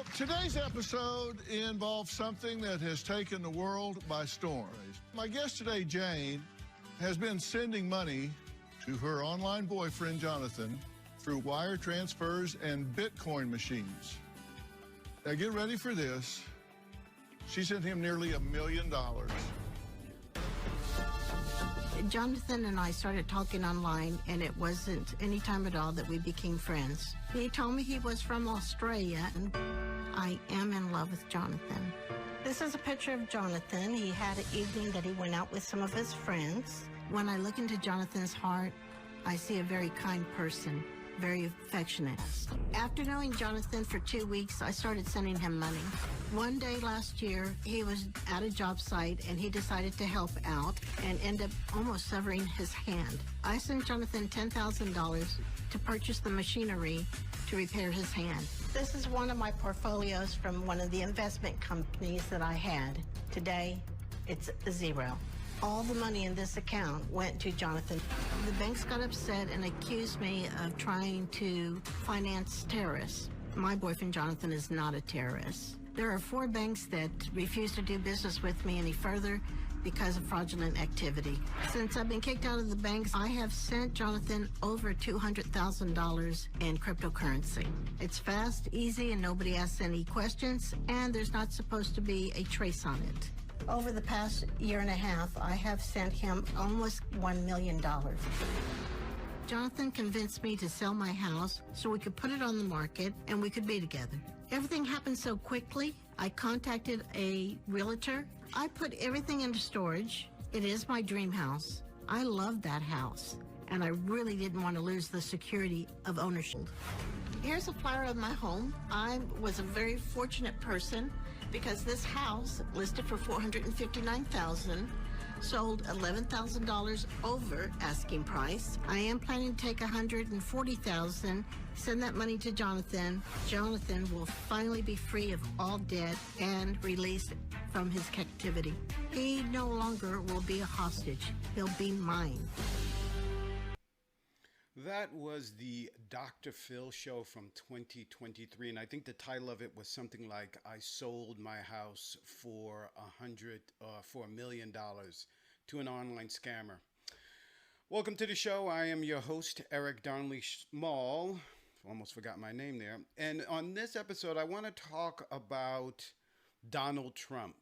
Well, today's episode involves something that has taken the world by storm. My guest today, Jane, has been sending money to her online boyfriend, Jonathan, through wire transfers and Bitcoin machines. Now get ready for this. She sent him nearly $1 million. Jonathan and I started talking online, and it wasn't any time at all that we became friends. He told me he was from Australia, and I am in love with Jonathan. This is a picture of Jonathan. He had an evening that he went out with some of his friends. When I look into Jonathan's heart, I see a very kind person, very affectionate. After knowing Jonathan for 2 weeks, I started sending him money. One day last year, he was at a job site and he decided to help out and end up almost severing his hand. I sent Jonathan $10,000 to purchase the machinery to repair his hand. This is one of my portfolios from one of the investment companies that I had. Today, it's zero. All the money in this account went to Jonathan. The banks got upset and accused me of trying to finance terrorists. My boyfriend Jonathan is not a terrorist. There are 4 banks that refuse to do business with me any further because of fraudulent activity. Since I've been kicked out of the banks, I have sent Jonathan over $200,000 in cryptocurrency. It's fast, easy, and nobody asks any questions, and there's not supposed to be a trace on it. Over the past year and a half, I have sent him almost $1 million. Jonathan convinced me to sell my house so we could put it on the market and we could be together. Everything happened so quickly. I contacted a realtor. I put everything into storage. It is my dream house. I love that house, and I really didn't want to lose the security of ownership. Here's a flyer of my home. I was a very fortunate person because this house, listed for $459,000, sold $11,000 over asking price. I am planning to take $140,000, send that money to Jonathan. Jonathan will finally be free of all debt and released from his captivity. He no longer will be a hostage. He'll be mine. That was the Dr. Phil show from 2023, and I think the title of it was something like "I sold my house for $1 million to an online scammer." Welcome to the show. I am your host, Eric Darnley Small. Almost forgot my name there. And on this episode, I want to talk about Donald Trump.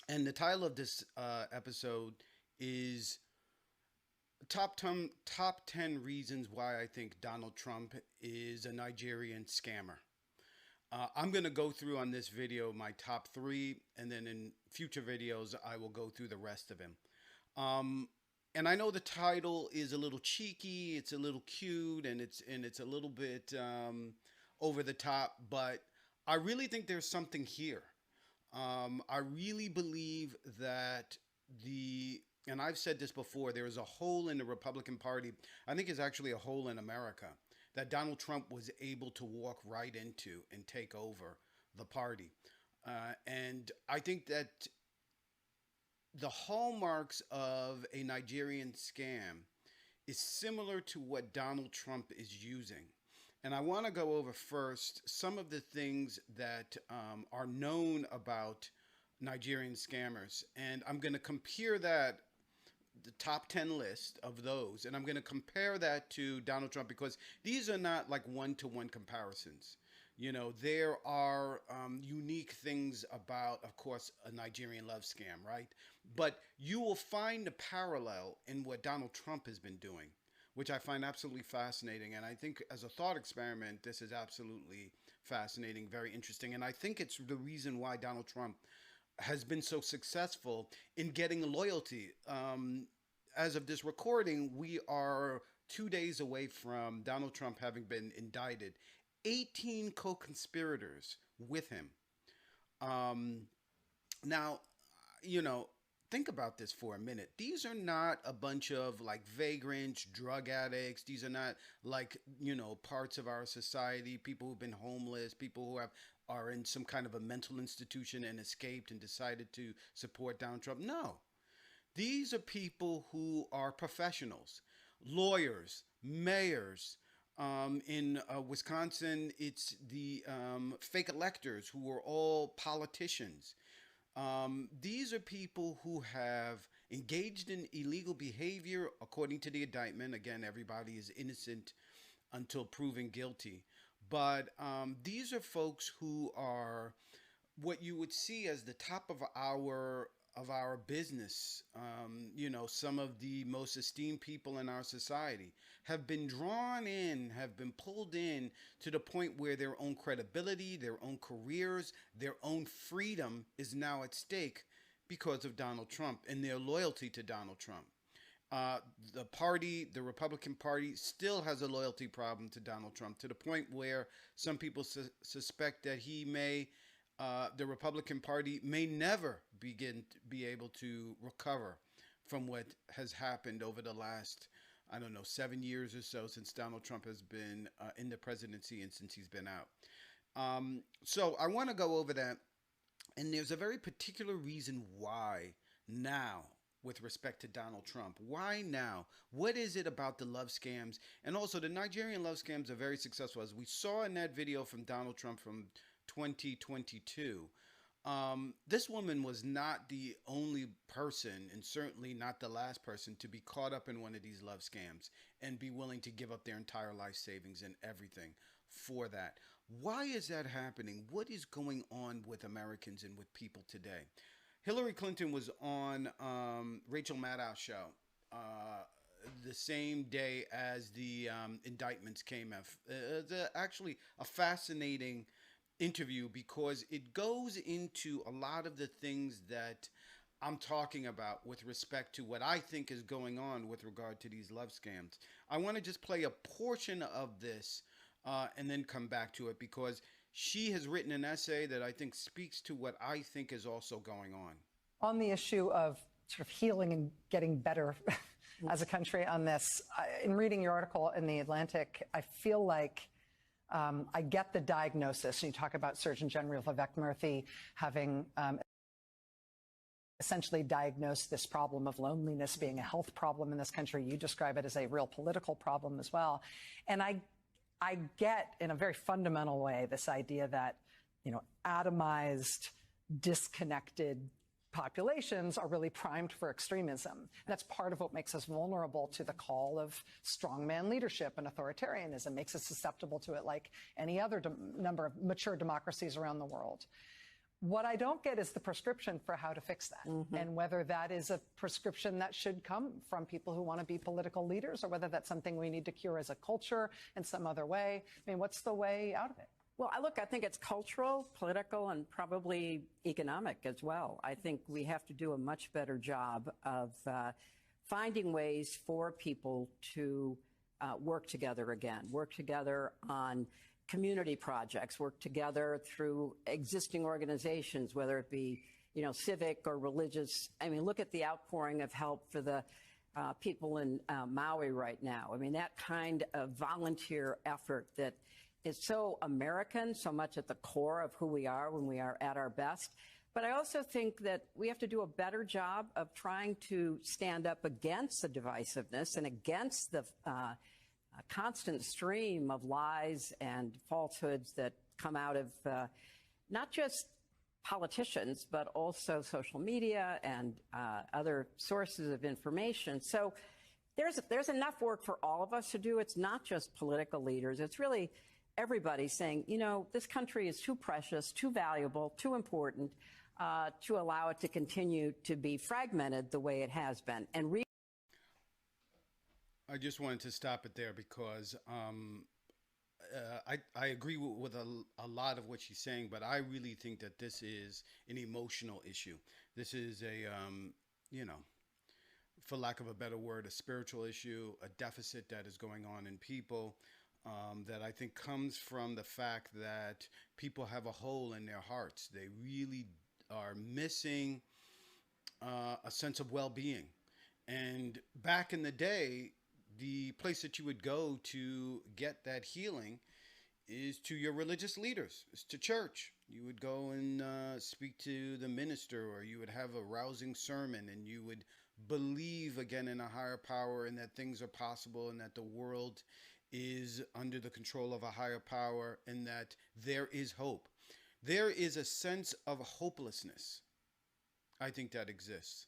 And the title of this episode is Top 10 reasons why I think Donald Trump is a Nigerian scammer. I'm going to go through on this video my top 3, and then in future videos, I will go through the rest of them. And I know the title is a little cheeky, it's a little cute, and it's a little bit over the top, but I really think there's something here. I really believe that and I've said this before, there is a hole in the Republican Party, I think it's actually a hole in America, that Donald Trump was able to walk right into and take over the party. And I think that the hallmarks of a Nigerian scam is similar to what Donald Trump is using. And I want to go over first some of the things that are known about Nigerian scammers. And I'm going to compare the top 10 list of those, and I'm going to compare that to Donald Trump, because these are not like one-to-one comparisons. You know, there are unique things about, of course, a Nigerian love scam, right? But you will find a parallel in what Donald Trump has been doing, which I find absolutely fascinating. And I think as a thought experiment, this is absolutely fascinating, very interesting. And I think it's the reason why Donald Trump has been so successful in getting loyalty. As of this recording, we are 2 days away from Donald Trump having been indicted. 18 co-conspirators with him. Now, you know, think about this for a minute. These are not a bunch of like vagrants, drug addicts. These are not like, you know, parts of our society, people who've been homeless, people who are in some kind of a mental institution and escaped and decided to support Donald Trump. No, these are people who are professionals, lawyers, mayors, In Wisconsin, it's the fake electors who are all politicians. These are people who have engaged in illegal behavior according to the indictment. Again, everybody is innocent until proven guilty. But these are folks who are what you would see as the top of our business. Some of the most esteemed people in our society have been drawn in, have been pulled in to the point where their own credibility, their own careers, their own freedom is now at stake because of Donald Trump and their loyalty to Donald Trump. The Republican Party, still has a loyalty problem to Donald Trump, to the point where some people suspect that the Republican Party may never be able to recover from what has happened over the last, 7 years or so since Donald Trump has been in the presidency and since he's been out. So I want to go over that. And there's a very particular reason why now, with respect to Donald Trump. Why now? What is it about the love scams? And also, the Nigerian love scams are very successful. As we saw in that video from Donald Trump from 2022, this woman was not the only person, and certainly not the last person, to be caught up in one of these love scams and be willing to give up their entire life savings and everything for that. Why is that happening? What is going on with Americans and with people today? Hillary Clinton was on Rachel Maddow's show the same day as the indictments came out. Actually, a fascinating interview because it goes into a lot of the things that I'm talking about with respect to what I think is going on with regard to these love scams. I want to just play a portion of this and then come back to it, because she has written an essay that I think speaks to what I think is also going on. On the issue of sort of healing and getting better as a country on this, in reading your article in The Atlantic, I feel like I get the diagnosis. You talk about Surgeon General Vivek Murthy having essentially diagnosed this problem of loneliness being a health problem in this country. You describe it as a real political problem as well. And I get, in a very fundamental way, this idea that, atomized, disconnected populations are really primed for extremism. That's part of what makes us vulnerable to the call of strongman leadership and authoritarianism, makes us susceptible to it like any other number of mature democracies around the world. What I don't get is the prescription for how to fix that, and whether that is a prescription that should come from people who want to be political leaders, or whether that's something we need to cure as a culture in some other way. I mean, what's the way out of it? Well, I think it's cultural, political, and probably economic as well. I think we have to do a much better job of finding ways for people to work together again, work together on community projects, work together through existing organizations, whether it be, civic or religious. I mean, look at the outpouring of help for the people in Maui right now. I mean, that kind of volunteer effort that is so American, so much at the core of who we are when we are at our best. But I also think that we have to do a better job of trying to stand up against the divisiveness and against the a constant stream of lies and falsehoods that come out of not just politicians, but also social media and other sources of information. So there's enough work for all of us to do. It's not just political leaders. It's really everybody saying, this country is too precious, too valuable, too important to allow it to continue to be fragmented the way it has been. And I just wanted to stop it there because I agree with a lot of what she's saying, but I really think that this is an emotional issue. This is a, for lack of a better word, a spiritual issue, a deficit that is going on in people that I think comes from the fact that people have a hole in their hearts. They really are missing a sense of well-being. And back in the day, the place that you would go to get that healing is to your religious leaders, it's to church. You would go and speak to the minister, or you would have a rousing sermon, and you would believe again in a higher power and that things are possible and that the world is under the control of a higher power and that there is hope. There is a sense of hopelessness, I think, that exists.